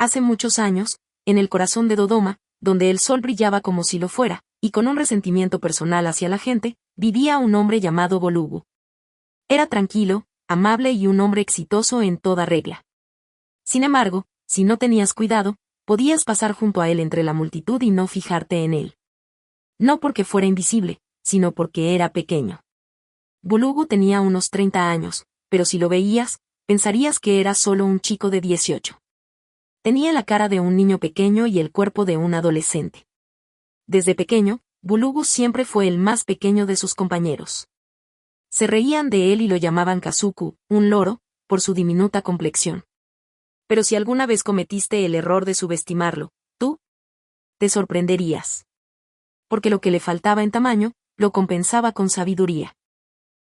Hace muchos años, en el corazón de Dodoma, donde el sol brillaba como si lo fuera, y con un resentimiento personal hacia la gente, vivía un hombre llamado Bolugu. Era tranquilo, amable y un hombre exitoso en toda regla. Sin embargo, si no tenías cuidado, podías pasar junto a él entre la multitud y no fijarte en él. No porque fuera invisible, sino porque era pequeño. Bolugu tenía unos 30 años, pero si lo veías, pensarías que era solo un chico de 18. Tenía la cara de un niño pequeño y el cuerpo de un adolescente. Desde pequeño, Bolugu siempre fue el más pequeño de sus compañeros. Se reían de él y lo llamaban Kazuku, un loro, por su diminuta complexión. Pero si alguna vez cometiste el error de subestimarlo, tú te sorprenderías. Porque lo que le faltaba en tamaño, lo compensaba con sabiduría.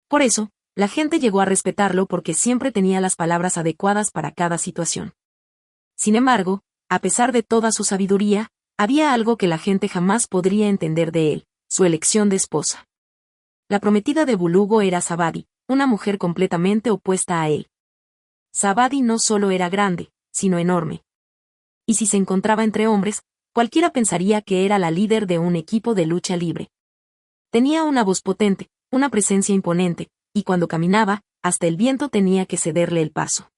Por eso, la gente llegó a respetarlo porque siempre tenía las palabras adecuadas para cada situación. Sin embargo, a pesar de toda su sabiduría, había algo que la gente jamás podría entender de él, su elección de esposa. La prometida de Bolugu era Sabadi, una mujer completamente opuesta a él. Sabadi no solo era grande, sino enorme. Y si se encontraba entre hombres, cualquiera pensaría que era la líder de un equipo de lucha libre. Tenía una voz potente, una presencia imponente, y cuando caminaba, hasta el viento tenía que cederle el paso.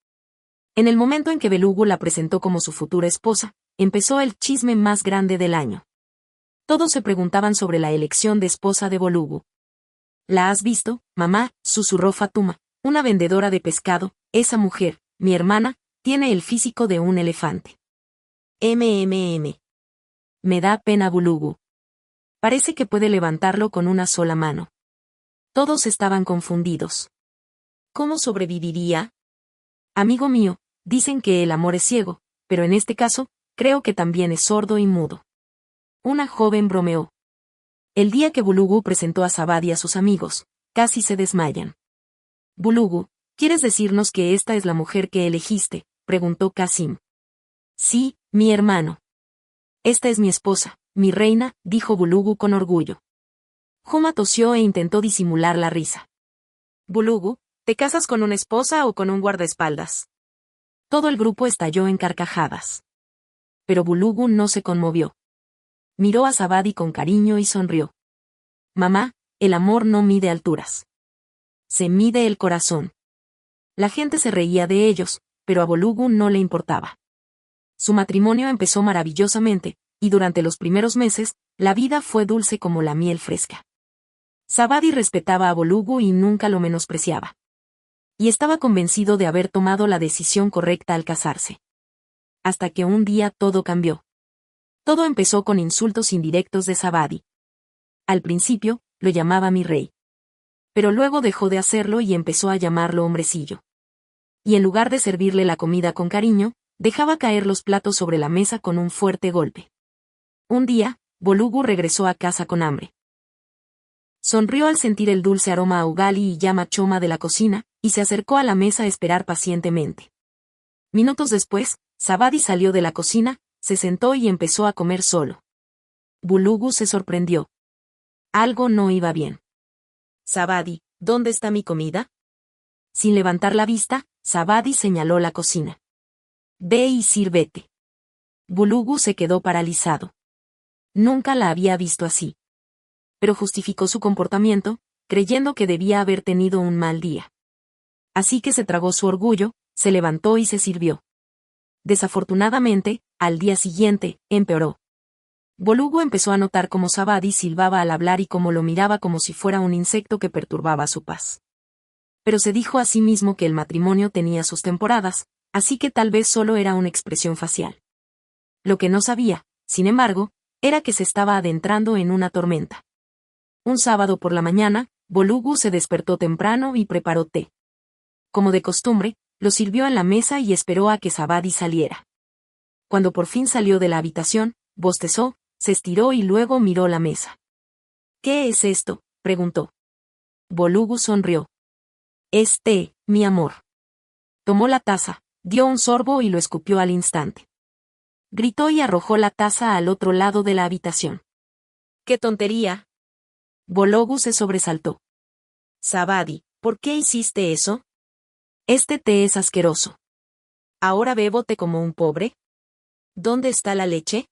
En el momento en que Bolugu la presentó como su futura esposa, empezó el chisme más grande del año. Todos se preguntaban sobre la elección de esposa de Bolugu. ¿La has visto, mamá?, susurró Fatuma, una vendedora de pescado. Esa mujer, mi hermana, tiene el físico de un elefante. Me da pena Bolugu. Parece que puede levantarlo con una sola mano. Todos estaban confundidos. ¿Cómo sobreviviría? Amigo mío, dicen que el amor es ciego, pero en este caso, creo que también es sordo y mudo. Una joven bromeó. El día que Bolugu presentó a Sabadi a sus amigos, casi se desmayan. Bolugu, ¿quieres decirnos que esta es la mujer que elegiste?, preguntó Kasim. Sí, mi hermano. Esta es mi esposa, mi reina, dijo Bolugu con orgullo. Huma tosió e intentó disimular la risa. Bolugu, ¿te casas con una esposa o con un guardaespaldas? Todo el grupo estalló en carcajadas. Pero Bolugu no se conmovió. Miró a Sabadi con cariño y sonrió. Mamá, el amor no mide alturas. Se mide el corazón. La gente se reía de ellos, pero a Bolugu no le importaba. Su matrimonio empezó maravillosamente, y durante los primeros meses, la vida fue dulce como la miel fresca. Sabadi respetaba a Bolugu y nunca lo menospreciaba. Y estaba convencido de haber tomado la decisión correcta al casarse. Hasta que un día todo cambió. Todo empezó con insultos indirectos de Sabadi. Al principio, lo llamaba mi rey. Pero luego dejó de hacerlo y empezó a llamarlo hombrecillo. Y en lugar de servirle la comida con cariño, dejaba caer los platos sobre la mesa con un fuerte golpe. Un día, Bolugu regresó a casa con hambre. Sonrió al sentir el dulce aroma a ugali y llama choma de la cocina, y se acercó a la mesa a esperar pacientemente. Minutos después, Sabadi salió de la cocina, se sentó y empezó a comer solo. Bolugu se sorprendió. Algo no iba bien. Sabadi, ¿dónde está mi comida? Sin levantar la vista, Sabadi señaló la cocina. Ve y sírvete. Bolugu se quedó paralizado. Nunca la había visto así. Pero justificó su comportamiento, creyendo que debía haber tenido un mal día. Así que se tragó su orgullo, se levantó y se sirvió. Desafortunadamente, al día siguiente, empeoró. Bolugu empezó a notar cómo Sabadi silbaba al hablar y cómo lo miraba como si fuera un insecto que perturbaba su paz. Pero se dijo a sí mismo que el matrimonio tenía sus temporadas, así que tal vez solo era una expresión facial. Lo que no sabía, sin embargo, era que se estaba adentrando en una tormenta. Un sábado por la mañana, Bolugu se despertó temprano y preparó té. Como de costumbre, lo sirvió en la mesa y esperó a que Sabadi saliera. Cuando por fin salió de la habitación, bostezó, se estiró y luego miró la mesa. ¿Qué es esto?, preguntó. Bolugu sonrió. Es té, mi amor. Tomó la taza, dio un sorbo y lo escupió al instante. Gritó y arrojó la taza al otro lado de la habitación. ¡Qué tontería! Bolugu se sobresaltó. Sabadi, ¿por qué hiciste eso? Este té es asqueroso. ¿Ahora bebo té como un pobre? ¿Dónde está la leche?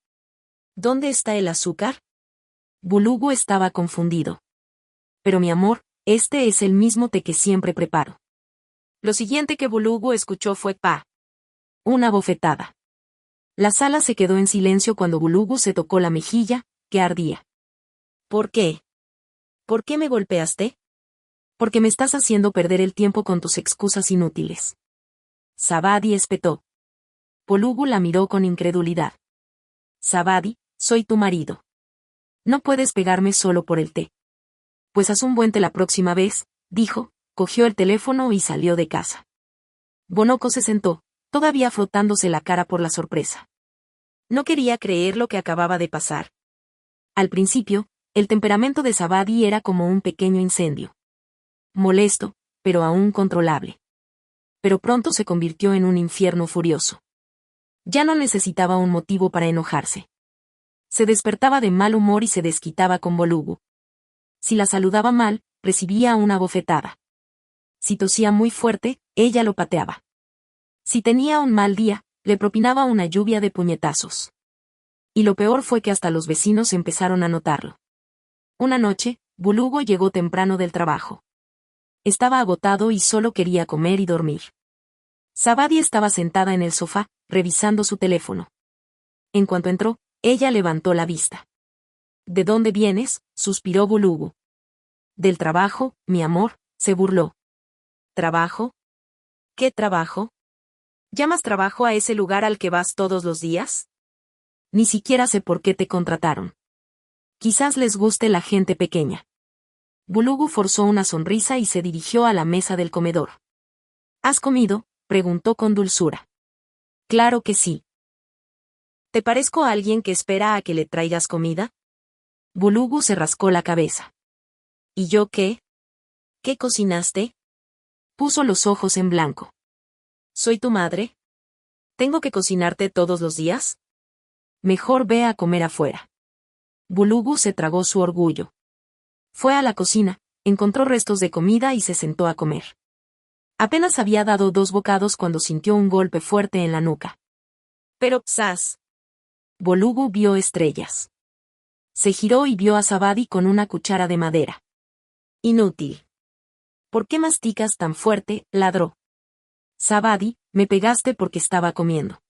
¿Dónde está el azúcar? Bulugu estaba confundido. Pero mi amor, este es el mismo té que siempre preparo. Lo siguiente que Bulugu escuchó fue pa. Una bofetada. La sala se quedó en silencio cuando Bulugu se tocó la mejilla, que ardía. ¿Por qué? ¿Por qué me golpeaste? Porque me estás haciendo perder el tiempo con tus excusas inútiles. Sabadi espetó. Bulugu la miró con incredulidad. Sabadi, soy tu marido. No puedes pegarme solo por el té. Pues haz un buen té la próxima vez, dijo, cogió el teléfono y salió de casa. Bonoko se sentó, todavía frotándose la cara por la sorpresa. No quería creer lo que acababa de pasar. Al principio, el temperamento de Sabadi era como un pequeño incendio. Molesto, pero aún controlable. Pero pronto se convirtió en un infierno furioso. Ya no necesitaba un motivo para enojarse. Se despertaba de mal humor y se desquitaba con Bulugu. Si la saludaba mal, recibía una bofetada. Si tosía muy fuerte, ella lo pateaba. Si tenía un mal día, le propinaba una lluvia de puñetazos. Y lo peor fue que hasta los vecinos empezaron a notarlo. Una noche, Bulugu llegó temprano del trabajo. Estaba agotado y solo quería comer y dormir. Sabadi estaba sentada en el sofá, revisando su teléfono. En cuanto entró, ella levantó la vista. ¿De dónde vienes?, suspiró Bulugu. Del trabajo, mi amor, se burló. ¿Trabajo? ¿Qué trabajo? ¿Llamas trabajo a ese lugar al que vas todos los días? Ni siquiera sé por qué te contrataron. Quizás les guste la gente pequeña. Bulugu forzó una sonrisa y se dirigió a la mesa del comedor. ¿Has comido?, preguntó con dulzura. Claro que sí. ¿Te parezco a alguien que espera a que le traigas comida? Bulugu se rascó la cabeza. ¿Y yo qué? ¿Qué cocinaste? Puso los ojos en blanco. ¿Soy tu madre? ¿Tengo que cocinarte todos los días? Mejor ve a comer afuera. Bulugu se tragó su orgullo. Fue a la cocina, encontró restos de comida y se sentó a comer. Apenas había dado 2 bocados cuando sintió un golpe fuerte en la nuca. Pero, ¡zas! Bulugu vio estrellas. Se giró y vio a Sabadi con una cuchara de madera. Inútil. ¿Por qué masticas tan fuerte?, ladró. Sabadi, me pegaste porque estaba comiendo.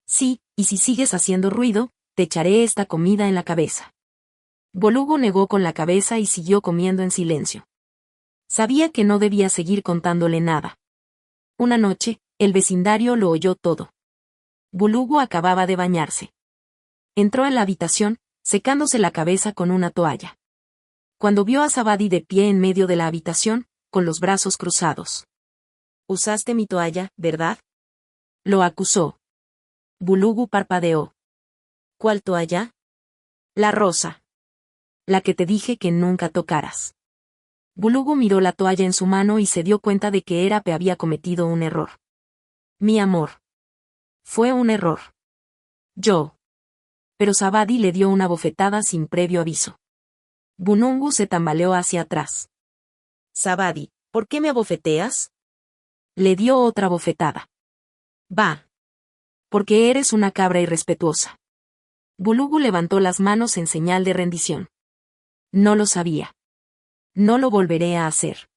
Sí, y si sigues haciendo ruido, te echaré esta comida en la cabeza. Bulugu negó con la cabeza y siguió comiendo en silencio. Sabía que no debía seguir contándole nada. Una noche, el vecindario lo oyó todo. Bulugu acababa de bañarse. Entró en la habitación, secándose la cabeza con una toalla. Cuando vio a Sabadi de pie en medio de la habitación, con los brazos cruzados. «Usaste mi toalla, ¿verdad?», lo acusó. Bulugu parpadeó. «¿Cuál toalla?». «La rosa. La que te dije que nunca tocaras». Bulugu miró la toalla en su mano y se dio cuenta de que Erape había cometido un error. «Mi amor. Fue un error. Yo». Pero Sabadi le dio una bofetada sin previo aviso. Bunungu se tambaleó hacia atrás. «Sabadi, ¿por qué me abofeteas?». Le dio otra bofetada. «Va. Porque eres una cabra irrespetuosa». Bulugu levantó las manos en señal de rendición. «No lo sabía. No lo volveré a hacer».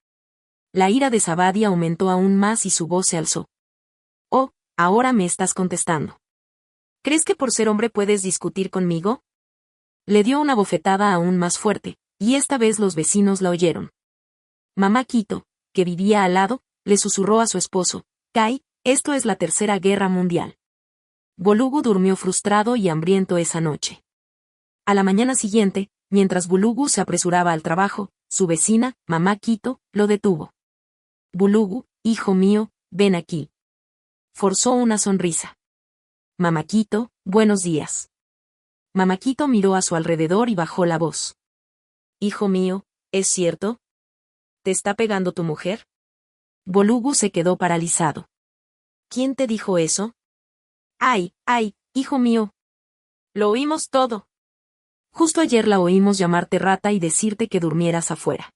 La ira de Sabadi aumentó aún más y su voz se alzó. «Oh, ahora me estás contestando. ¿Crees que por ser hombre puedes discutir conmigo?». Le dio una bofetada aún más fuerte, y esta vez los vecinos la oyeron. Mamá Quito, que vivía al lado, le susurró a su esposo: «Kai, esto es la Tercera Guerra Mundial». Bulugu durmió frustrado y hambriento esa noche. A la mañana siguiente, mientras Bulugu se apresuraba al trabajo, su vecina, Mamá Quito, lo detuvo. «Bulugu, hijo mío, ven aquí». Forzó una sonrisa. «Mamá Quito, buenos días». Mamá Quito miró a su alrededor y bajó la voz. «Hijo mío, ¿es cierto? ¿Te está pegando tu mujer?». Bulugu se quedó paralizado. «¿Quién te dijo eso?». «Ay, ay, hijo mío. Lo oímos todo. Justo ayer la oímos llamarte rata y decirte que durmieras afuera».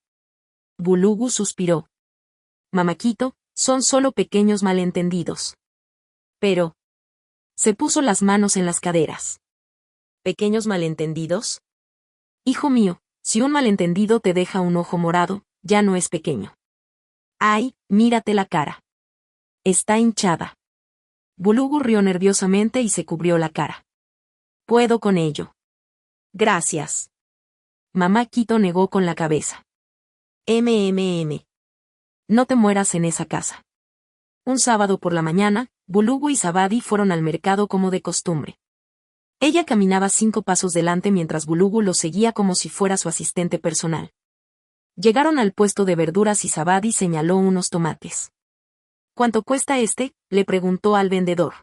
Bulugu suspiró. «Mamá Quito, son solo pequeños malentendidos». «Pero». Se puso las manos en las caderas. ¿Pequeños malentendidos? Hijo mío, si un malentendido te deja un ojo morado, ya no es pequeño. Ay, mírate la cara. Está hinchada. Bulugu rió nerviosamente y se cubrió la cara. Puedo con ello. Gracias. Mamá Quito negó con la cabeza. MMM. No te mueras en esa casa. Un sábado por la mañana, Bulugu y Sabadi fueron al mercado como de costumbre. Ella caminaba 5 pasos delante mientras Bulugu lo seguía como si fuera su asistente personal. Llegaron al puesto de verduras y Sabadi señaló unos tomates. ¿Cuánto cuesta este?, le preguntó al vendedor.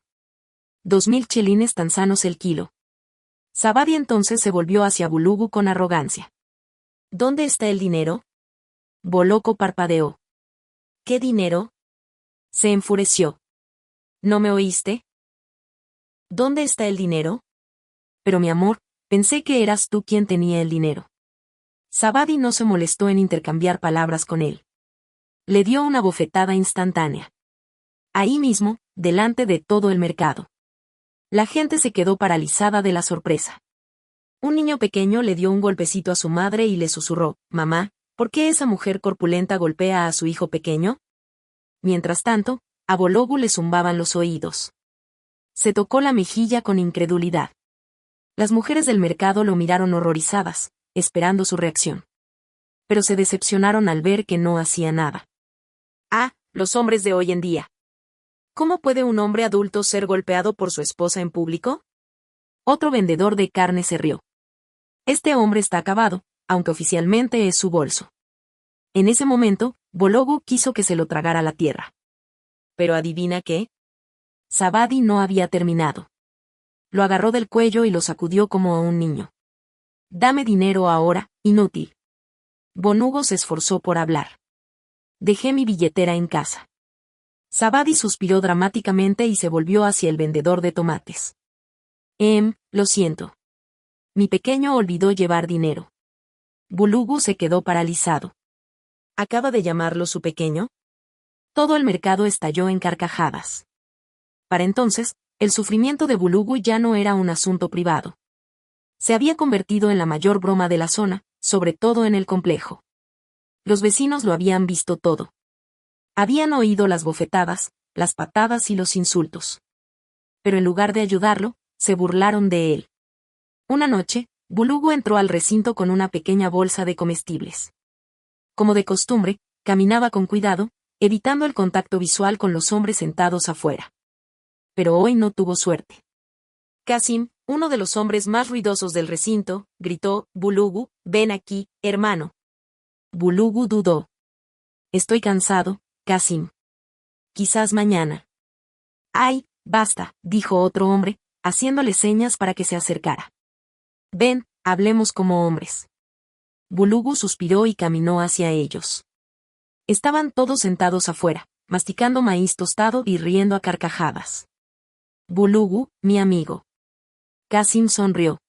2000 chelines tanzanos el kilo. Sabadi entonces se volvió hacia Bulugu con arrogancia. ¿Dónde está el dinero? Boloco parpadeó. ¿Qué dinero? Se enfureció. ¿No me oíste? ¿Dónde está el dinero? Pero mi amor, pensé que eras tú quien tenía el dinero. Sabadi no se molestó en intercambiar palabras con él. Le dio una bofetada instantánea. Ahí mismo, delante de todo el mercado. La gente se quedó paralizada de la sorpresa. Un niño pequeño le dio un golpecito a su madre y le susurró, «Mamá, ¿por qué esa mujer corpulenta golpea a su hijo pequeño?» Mientras tanto, a Bulugu le zumbaban los oídos. Se tocó la mejilla con incredulidad. Las mujeres del mercado lo miraron horrorizadas, esperando su reacción. Pero se decepcionaron al ver que no hacía nada. Ah, los hombres de hoy en día. ¿Cómo puede un hombre adulto ser golpeado por su esposa en público? Otro vendedor de carne se rió. Este hombre está acabado, aunque oficialmente es su bolso. En ese momento, Bulugu quiso que se lo tragara la tierra. Pero ¿adivina qué? Sabadi no había terminado. Lo agarró del cuello y lo sacudió como a un niño. Dame dinero ahora, inútil. Bulugu se esforzó por hablar. Dejé mi billetera en casa. Sabadi suspiró dramáticamente y se volvió hacia el vendedor de tomates. Lo siento. Mi pequeño olvidó llevar dinero. Bulugu se quedó paralizado. ¿Acaba de llamarlo su pequeño? Todo el mercado estalló en carcajadas. Para entonces, el sufrimiento de Bulugu ya no era un asunto privado. Se había convertido en la mayor broma de la zona, sobre todo en el complejo. Los vecinos lo habían visto todo. Habían oído las bofetadas, las patadas y los insultos. Pero en lugar de ayudarlo, se burlaron de él. Una noche, Bulugu entró al recinto con una pequeña bolsa de comestibles. Como de costumbre, caminaba con cuidado, evitando el contacto visual con los hombres sentados afuera. Pero hoy no tuvo suerte. Kasim, uno de los hombres más ruidosos del recinto, gritó, «Bulugu, ven aquí, hermano». Bulugu dudó. «Estoy cansado, Kasim. Quizás mañana». «Ay, basta», dijo otro hombre, haciéndole señas para que se acercara. «Ven, hablemos como hombres». Bulugu suspiró y caminó hacia ellos. Estaban todos sentados afuera, masticando maíz tostado y riendo a carcajadas. «Bulugu, mi amigo». Kasim sonrió.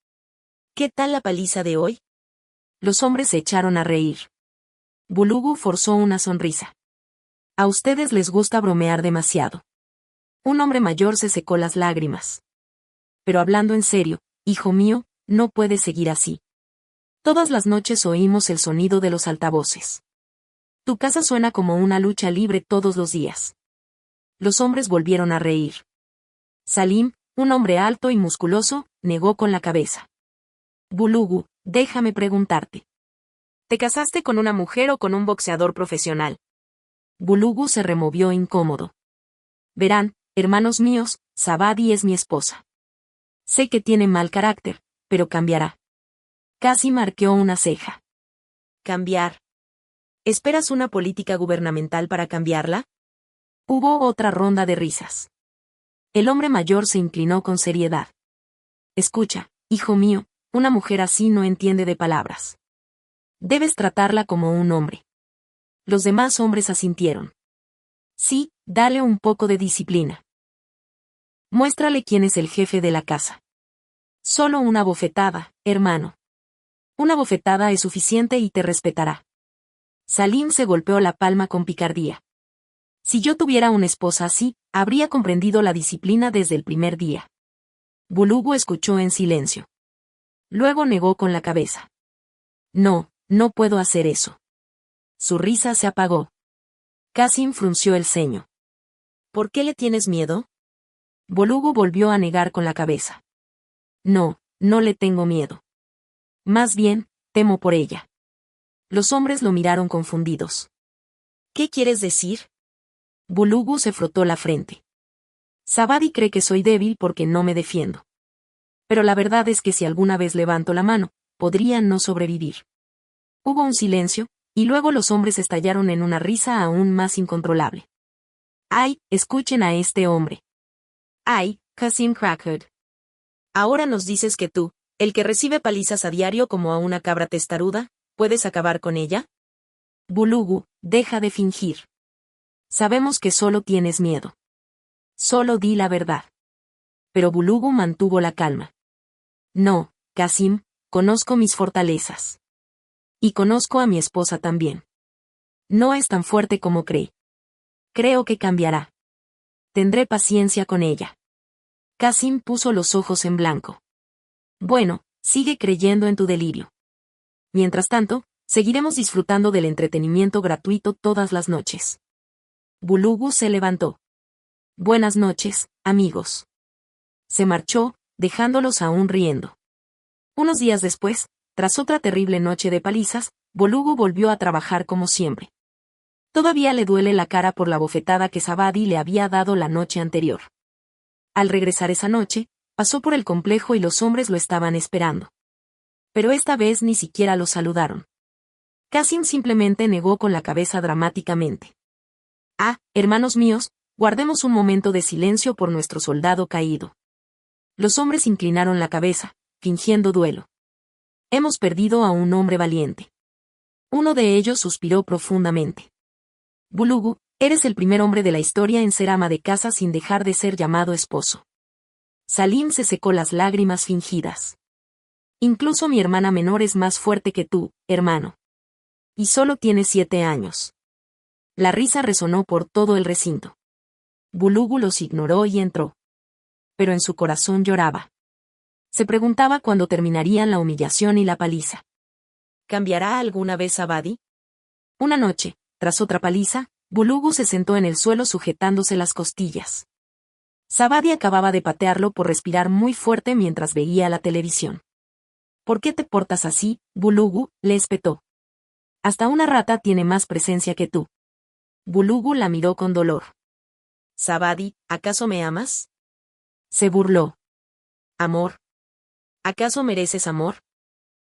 «¿Qué tal la paliza de hoy?» Los hombres se echaron a reír. Bulugu forzó una sonrisa. «A ustedes les gusta bromear demasiado». Un hombre mayor se secó las lágrimas. «Pero hablando en serio, hijo mío, no puedes seguir así. Todas las noches oímos el sonido de los altavoces. Tu casa suena como una lucha libre todos los días». Los hombres volvieron a reír. Salim, un hombre alto y musculoso, negó con la cabeza. «Bulugu, déjame preguntarte. ¿Te casaste con una mujer o con un boxeador profesional?» Bulugu se removió incómodo. «Verán, hermanos míos, Sabadi es mi esposa. Sé que tiene mal carácter, pero cambiará». Casi arqueó una ceja. «¿Cambiar? ¿Esperas una política gubernamental para cambiarla?» Hubo otra ronda de risas. El hombre mayor se inclinó con seriedad. «Escucha, hijo mío, una mujer así no entiende de palabras. Debes tratarla como un hombre». Los demás hombres asintieron. «Sí, dale un poco de disciplina. Muéstrale quién es el jefe de la casa. Solo una bofetada, hermano. Una bofetada es suficiente y te respetará». Salim se golpeó la palma con picardía. «Si yo tuviera una esposa así, habría comprendido la disciplina desde el primer día». Bulugu escuchó en silencio. Luego negó con la cabeza. No, no puedo hacer eso. Su risa se apagó. Qasim frunció el ceño. ¿Por qué le tienes miedo? Bulugu volvió a negar con la cabeza. No, no le tengo miedo. Más bien, temo por ella. Los hombres lo miraron confundidos. ¿Qué quieres decir? Bulugu se frotó la frente. Sabadi cree que soy débil porque no me defiendo. Pero la verdad es que si alguna vez levanto la mano, podría no sobrevivir. Hubo un silencio, y luego los hombres estallaron en una risa aún más incontrolable. ¡Ay, escuchen a este hombre! ¡Ay, Qasim Crackhead! Ahora nos dices que tú, el que recibe palizas a diario como a una cabra testaruda, ¿puedes acabar con ella? Bulugu, deja de fingir. Sabemos que solo tienes miedo. Solo di la verdad. Pero Bulugu mantuvo la calma. No, Qasim, conozco mis fortalezas. Y conozco a mi esposa también. No es tan fuerte como cree. Creo que cambiará. Tendré paciencia con ella. Qasim puso los ojos en blanco. Bueno, sigue creyendo en tu delirio. Mientras tanto, seguiremos disfrutando del entretenimiento gratuito todas las noches. Bulugu se levantó. Buenas noches, amigos. Se marchó, dejándolos aún riendo. Unos días después, tras otra terrible noche de palizas, Bulugu volvió a trabajar como siempre. Todavía le duele la cara por la bofetada que Sabadi le había dado la noche anterior. Al regresar esa noche, pasó por el complejo y los hombres lo estaban esperando. Pero esta vez ni siquiera lo saludaron. Qasim simplemente negó con la cabeza dramáticamente. Ah, hermanos míos, guardemos un momento de silencio por nuestro soldado caído. Los hombres inclinaron la cabeza, fingiendo duelo. Hemos perdido a un hombre valiente. Uno de ellos suspiró profundamente. Bulugu, eres el primer hombre de la historia en ser ama de casa sin dejar de ser llamado esposo. Salim se secó las lágrimas fingidas. Incluso mi hermana menor es más fuerte que tú, hermano. Y solo tiene 7 años. La risa resonó por todo el recinto. Bulugu los ignoró y entró. Pero en su corazón lloraba. Se preguntaba cuándo terminarían la humillación y la paliza. ¿Cambiará alguna vez Sabadi? Una noche, tras otra paliza, Bulugu se sentó en el suelo sujetándose las costillas. Sabadi acababa de patearlo por respirar muy fuerte mientras veía la televisión. ¿Por qué te portas así, Bulugu?, le espetó. Hasta una rata tiene más presencia que tú. Bulugu la miró con dolor. Sabadi, ¿acaso me amas? Se burló. ¿Amor? ¿Acaso mereces amor?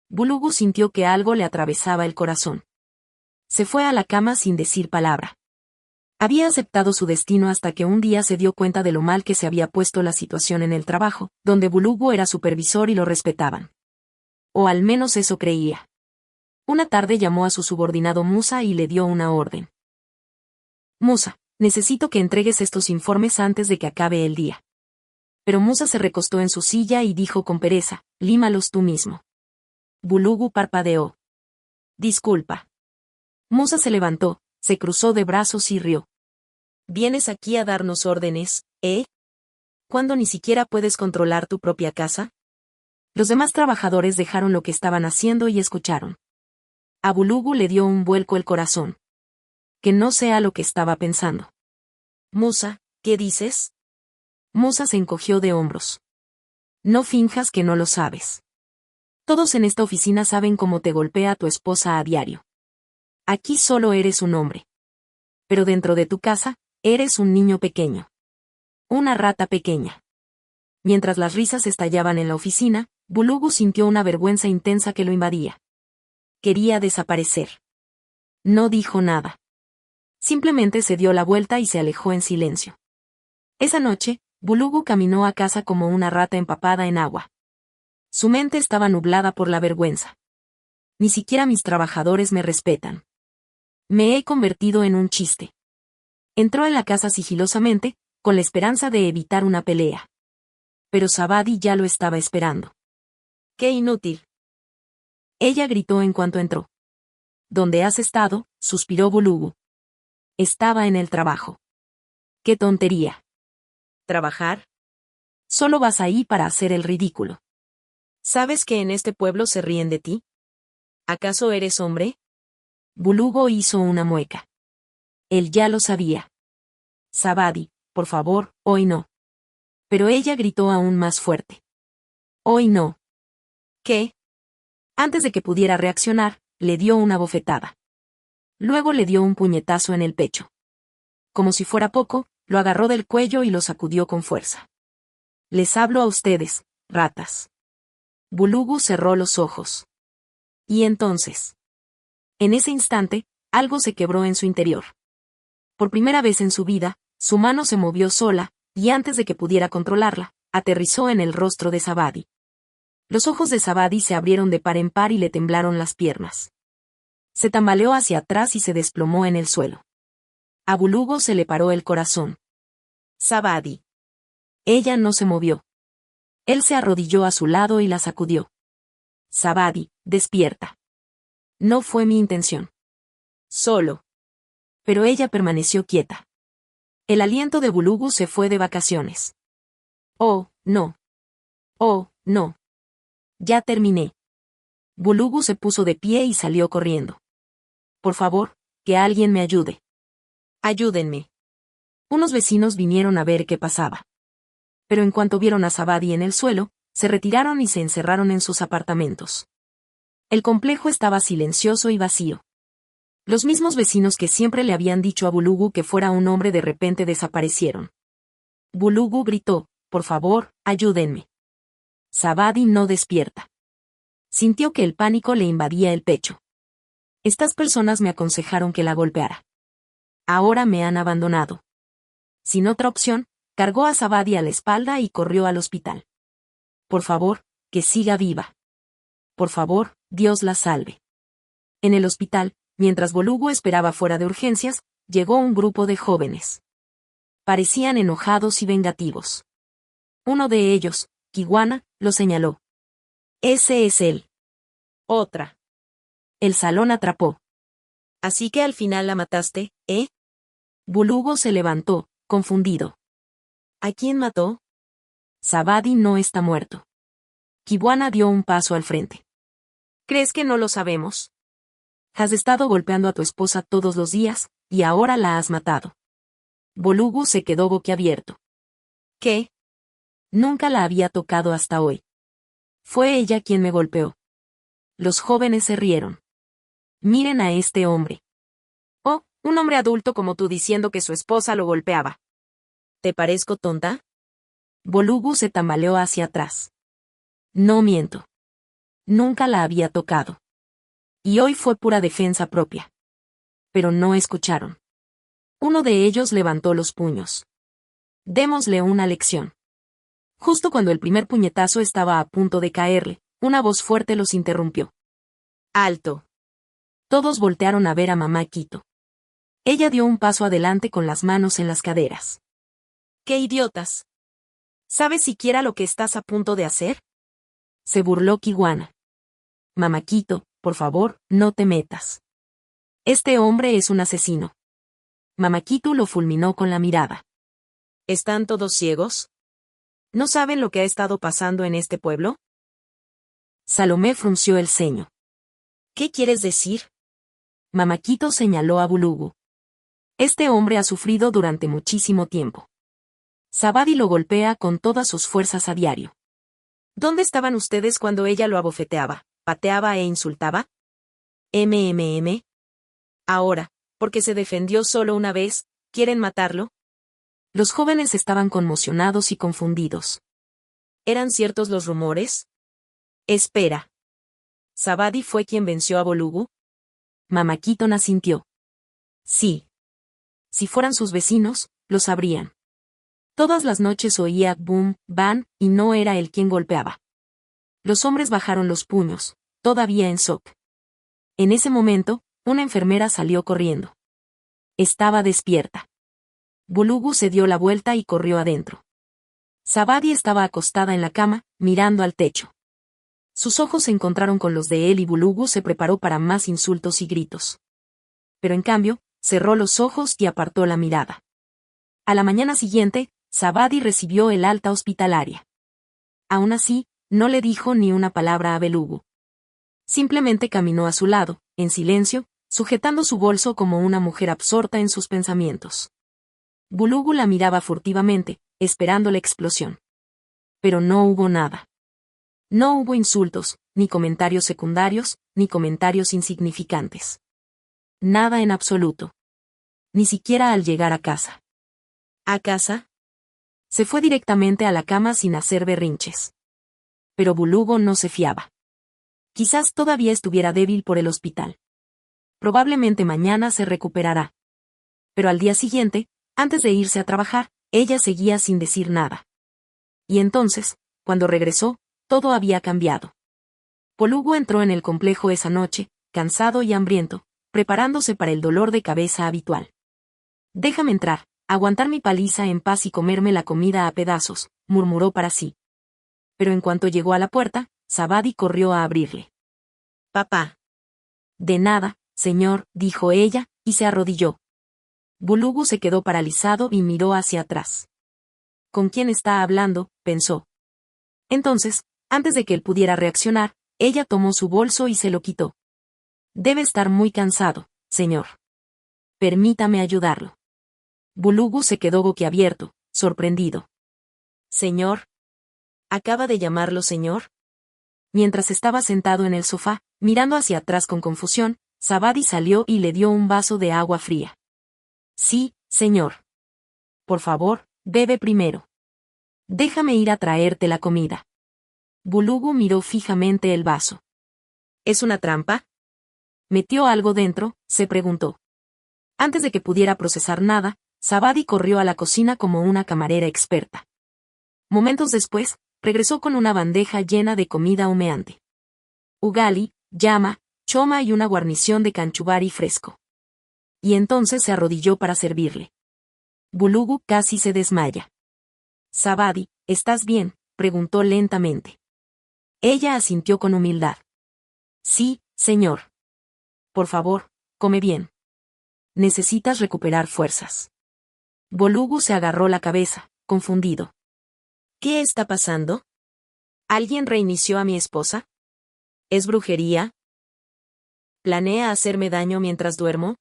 Bulugu sintió que algo le atravesaba el corazón. Se fue a la cama sin decir palabra. Había aceptado su destino hasta que un día se dio cuenta de lo mal que se había puesto la situación en el trabajo, donde Bulugu era supervisor y lo respetaban. O al menos eso creía. Una tarde llamó a su subordinado Musa y le dio una orden. Musa, necesito que entregues estos informes antes de que acabe el día. Pero Musa se recostó en su silla y dijo con pereza, límalos tú mismo. Bulugu parpadeó. Disculpa. Musa se levantó, se cruzó de brazos y rió. ¿Vienes aquí a darnos órdenes, ¿Cuándo ni siquiera puedes controlar tu propia casa? Los demás trabajadores dejaron lo que estaban haciendo y escucharon. A Bulugu le dio un vuelco el corazón. Que no sea lo que estaba pensando. Musa, ¿qué dices? Musa se encogió de hombros. No finjas que no lo sabes. Todos en esta oficina saben cómo te golpea tu esposa a diario. Aquí solo eres un hombre. Pero dentro de tu casa, eres un niño pequeño. Una rata pequeña. Mientras las risas estallaban en la oficina, Bulugu sintió una vergüenza intensa que lo invadía. Quería desaparecer. No dijo nada. Simplemente se dio la vuelta y se alejó en silencio. Esa noche, Bulugu caminó a casa como una rata empapada en agua. Su mente estaba nublada por la vergüenza. Ni siquiera mis trabajadores me respetan. Me he convertido en un chiste. Entró en la casa sigilosamente, con la esperanza de evitar una pelea. Pero Sabadi ya lo estaba esperando. ¡Qué inútil! Ella gritó en cuanto entró. ¿Dónde has estado?, suspiró Bulugu. Estaba en el trabajo. ¡Qué tontería! ¿Trabajar? Solo vas ahí para hacer el ridículo. ¿Sabes que en este pueblo se ríen de ti? ¿Acaso eres hombre? Bulugo hizo una mueca. Él ya lo sabía. Sabadi, por favor, hoy no. Pero ella gritó aún más fuerte. Hoy no. ¿Qué? Antes de que pudiera reaccionar, le dio una bofetada. Luego le dio un puñetazo en el pecho. Como si fuera poco, lo agarró del cuello y lo sacudió con fuerza. Les hablo a ustedes, ratas. Bulugu cerró los ojos. Y entonces. En ese instante, algo se quebró en su interior. Por primera vez en su vida, su mano se movió sola, y antes de que pudiera controlarla, aterrizó en el rostro de Sabadi. Los ojos de Sabadi se abrieron de par en par y le temblaron las piernas. Se tambaleó hacia atrás y se desplomó en el suelo. A Bulugo se le paró el corazón. Sabadi. Ella no se movió. Él se arrodilló a su lado y la sacudió. Sabadi, despierta. No fue mi intención. Solo. Pero ella permaneció quieta. El aliento de Bulugu se fue de vacaciones. Oh, no. Oh, no. Ya terminé. Bulugu se puso de pie y salió corriendo. Por favor, que alguien me ayude. Ayúdenme. Unos vecinos vinieron a ver qué pasaba. Pero en cuanto vieron a Sabadi en el suelo, se retiraron y se encerraron en sus apartamentos. El complejo estaba silencioso y vacío. Los mismos vecinos que siempre le habían dicho a Bulugu que fuera un hombre de repente desaparecieron. Bulugu gritó, por favor, ayúdenme. Sabadi no despierta. Sintió que el pánico le invadía el pecho. Estas personas me aconsejaron que la golpeara. Ahora me han abandonado. Sin otra opción, cargó a Sabadi a la espalda y corrió al hospital. Por favor, que siga viva. Por favor, Dios la salve. En el hospital, mientras Bulugu esperaba fuera de urgencias, llegó un grupo de jóvenes. Parecían enojados y vengativos. Uno de ellos, Kiwana, lo señaló. Ese es él. Otra. El salón atrapó. Así que al final la mataste, ¿eh? Bulugu se levantó, confundido. ¿A quién mató? Sabadi no está muerto. Kiwana dio un paso al frente. ¿Crees que no lo sabemos? Has estado golpeando a tu esposa todos los días, y ahora la has matado. Bulugu se quedó boquiabierto. ¿Qué? Nunca la había tocado hasta hoy. Fue ella quien me golpeó. Los jóvenes se rieron. Miren a este hombre. Oh, un hombre adulto como tú diciendo que su esposa lo golpeaba. ¿Te parezco tonta? Bulugu se tambaleó hacia atrás. No miento. Nunca la había tocado. Y hoy fue pura defensa propia. Pero no escucharon. Uno de ellos levantó los puños. Démosle una lección. Justo cuando el primer puñetazo estaba a punto de caerle, una voz fuerte los interrumpió. ¡Alto! Todos voltearon a ver a mamá Quito. Ella dio un paso adelante con las manos en las caderas. ¡Qué idiotas! ¿Sabes siquiera lo que estás a punto de hacer? Se burló Kiwana. Mamá Quito, por favor, no te metas. Este hombre es un asesino. Mamá Quito lo fulminó con la mirada. ¿Están todos ciegos? ¿No saben lo que ha estado pasando en este pueblo? Salomé frunció el ceño. ¿Qué quieres decir? Mamá Quito señaló a Bulugu. Este hombre ha sufrido durante muchísimo tiempo. Sabadi lo golpea con todas sus fuerzas a diario. ¿Dónde estaban ustedes cuando ella lo abofeteaba, pateaba e insultaba? Ahora, porque se defendió solo una vez, ¿quieren matarlo? Los jóvenes estaban conmocionados y confundidos. ¿Eran ciertos los rumores? Espera. ¿Sabadi fue quien venció a Bulugu? Mamá Quito asintió. Sí. Si fueran sus vecinos, lo sabrían. Todas las noches oía boom, ban, y no era él quien golpeaba. Los hombres bajaron los puños, todavía en shock. En ese momento, una enfermera salió corriendo. Estaba despierta. Bulugu se dio la vuelta y corrió adentro. Sabadi estaba acostada en la cama, mirando al techo. Sus ojos se encontraron con los de él y Bulugu se preparó para más insultos y gritos. Pero en cambio, cerró los ojos y apartó la mirada. A la mañana siguiente, Sabadi recibió el alta hospitalaria. Aún así, no le dijo ni una palabra a Belugu. Simplemente caminó a su lado, en silencio, sujetando su bolso como una mujer absorta en sus pensamientos. Bulugu la miraba furtivamente, esperando la explosión. Pero no hubo nada. No hubo insultos, ni comentarios secundarios, ni comentarios insignificantes. Nada en absoluto. Ni siquiera al llegar a casa. ¿A casa? Se fue directamente a la cama sin hacer berrinches. Pero Bulugu no se fiaba. Quizás todavía estuviera débil por el hospital. Probablemente mañana se recuperará. Pero al día siguiente, antes de irse a trabajar, ella seguía sin decir nada. Y entonces, cuando regresó, todo había cambiado. Bulugu entró en el complejo esa noche, cansado y hambriento, preparándose para el dolor de cabeza habitual. Déjame entrar, aguantar mi paliza en paz y comerme la comida a pedazos, murmuró para sí. Pero en cuanto llegó a la puerta, Sabadi corrió a abrirle. Papá. De nada, señor, dijo ella, y se arrodilló. Bulugu se quedó paralizado y miró hacia atrás. ¿Con quién está hablando?, pensó. Entonces, antes de que él pudiera reaccionar, ella tomó su bolso y se lo quitó. Debe estar muy cansado, señor. Permítame ayudarlo. Bulugu se quedó boquiabierto, sorprendido. Señor. ¿Acaba de llamarlo señor? Mientras estaba sentado en el sofá, mirando hacia atrás con confusión, Sabadi salió y le dio un vaso de agua fría. Sí, señor. Por favor, bebe primero. Déjame ir a traerte la comida. Bulugu miró fijamente el vaso. ¿Es una trampa? ¿Metió algo dentro?, se preguntó. Antes de que pudiera procesar nada, Sabadi corrió a la cocina como una camarera experta. Momentos después, regresó con una bandeja llena de comida humeante. Ugali, llama, choma y una guarnición de canchubari fresco. Y entonces se arrodilló para servirle. Bulugu casi se desmaya. Sabadi, ¿estás bien?, preguntó lentamente. Ella asintió con humildad. Sí, señor. Por favor, come bien. Necesitas recuperar fuerzas. Bulugu se agarró la cabeza, confundido. ¿Qué está pasando? ¿Alguien reinició a mi esposa? ¿Es brujería? ¿Planea hacerme daño mientras duermo?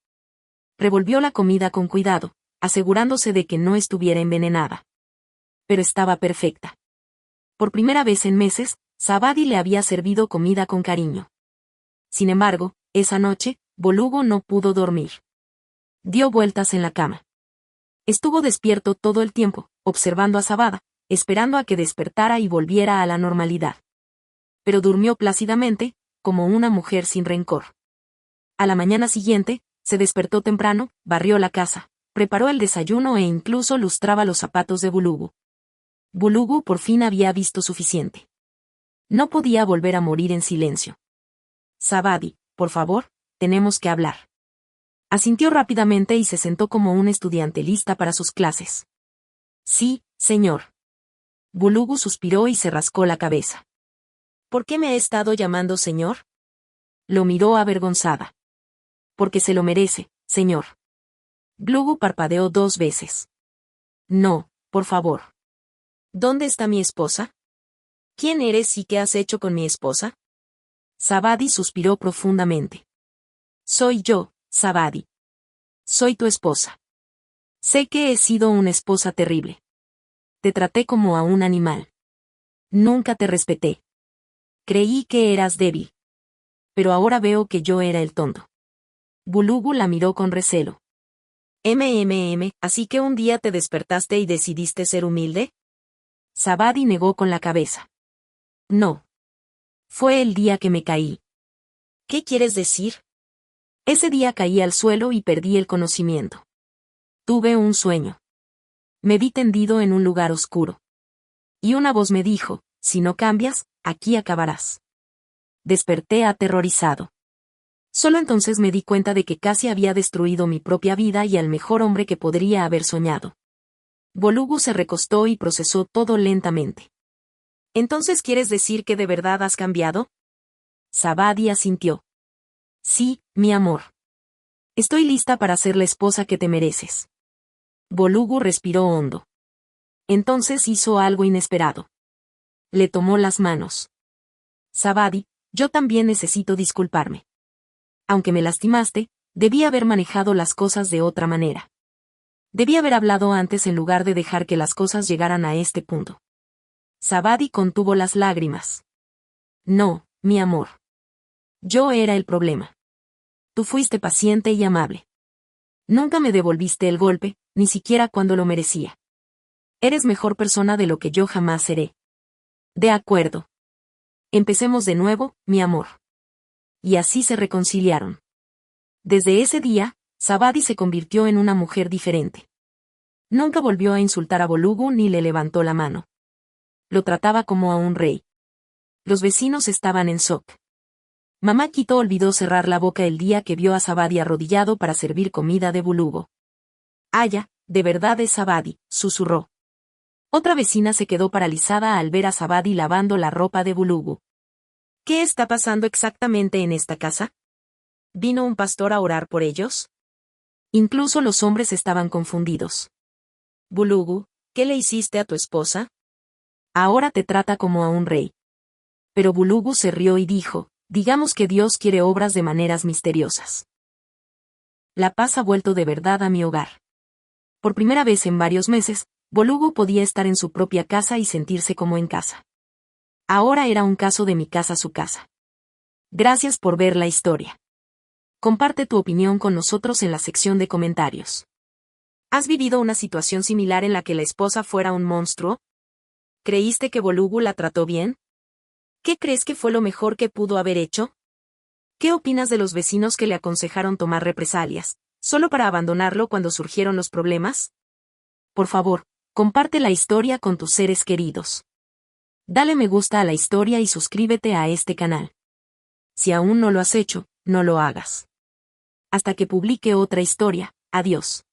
Revolvió la comida con cuidado, asegurándose de que no estuviera envenenada. Pero estaba perfecta. Por primera vez en meses, Sabadi le había servido comida con cariño. Sin embargo, esa noche, Bulugu no pudo dormir. Dio vueltas en la cama. Estuvo despierto todo el tiempo, observando a Sabada, esperando a que despertara y volviera a la normalidad. Pero durmió plácidamente, como una mujer sin rencor. A la mañana siguiente, se despertó temprano, barrió la casa, preparó el desayuno e incluso lustraba los zapatos de Bulugu. Bulugu por fin había visto suficiente. No podía volver a morir en silencio. Sabadi, por favor, tenemos que hablar. Asintió rápidamente y se sentó como un estudiante lista para sus clases. Sí, señor. Bulugu suspiró y se rascó la cabeza. ¿Por qué me he estado llamando señor? Lo miró avergonzada. Porque se lo merece, señor. Bulugu parpadeó 2 veces. No, por favor. ¿Dónde está mi esposa? ¿Quién eres y qué has hecho con mi esposa? Sabadi suspiró profundamente. Soy yo, Sabadi. Soy tu esposa. Sé que he sido una esposa terrible. Te traté como a un animal. Nunca te respeté. Creí que eras débil. Pero ahora veo que yo era el tonto. Bulugu la miró con recelo. ¿Así que un día te despertaste y decidiste ser humilde? Sabadi negó con la cabeza. No. Fue el día que me caí. ¿Qué quieres decir? Ese día caí al suelo y perdí el conocimiento. Tuve un sueño. Me vi tendido en un lugar oscuro. Y una voz me dijo, si no cambias, aquí acabarás. Desperté aterrorizado. Solo entonces me di cuenta de que casi había destruido mi propia vida y al mejor hombre que podría haber soñado. Bulugu se recostó y procesó todo lentamente. ¿Entonces quieres decir que de verdad has cambiado? Sabadi asintió. Sí, mi amor. Estoy lista para ser la esposa que te mereces. Bulugu respiró hondo. Entonces hizo algo inesperado. Le tomó las manos. Sabadi, yo también necesito disculparme. Aunque me lastimaste, debí haber manejado las cosas de otra manera. Debí haber hablado antes en lugar de dejar que las cosas llegaran a este punto. Sabadi contuvo las lágrimas. No, mi amor. Yo era el problema. Tú fuiste paciente y amable. Nunca me devolviste el golpe, ni siquiera cuando lo merecía. Eres mejor persona de lo que yo jamás seré. De acuerdo. Empecemos de nuevo, mi amor. Y así se reconciliaron. Desde ese día, Sabadi se convirtió en una mujer diferente. Nunca volvió a insultar a Bolugu ni le levantó la mano. Lo trataba como a un rey. Los vecinos estaban en shock. Mamá Quito olvidó cerrar la boca el día que vio a Sabadi arrodillado para servir comida de Bulugo. Aya, de verdad es Sabadi, susurró. Otra vecina se quedó paralizada al ver a Sabadi lavando la ropa de Bulugu. ¿Qué está pasando exactamente en esta casa? ¿Vino un pastor a orar por ellos? Incluso los hombres estaban confundidos. Bulugu, ¿qué le hiciste a tu esposa? Ahora te trata como a un rey. Pero Bulugu se rió y dijo, digamos que Dios quiere obras de maneras misteriosas. La paz ha vuelto de verdad a mi hogar. Por primera vez en varios meses, Bolugu podía estar en su propia casa y sentirse como en casa. Ahora era un caso de mi casa su casa. Gracias por ver la historia. Comparte tu opinión con nosotros en la sección de comentarios. ¿Has vivido una situación similar en la que la esposa fuera un monstruo? ¿Creíste que Bolugu la trató bien? ¿Qué crees que fue lo mejor que pudo haber hecho? ¿Qué opinas de los vecinos que le aconsejaron tomar represalias, solo para abandonarlo cuando surgieron los problemas? Por favor, comparte la historia con tus seres queridos. Dale me gusta a la historia y suscríbete a este canal. Si aún no lo has hecho, no lo hagas. Hasta que publique otra historia, adiós.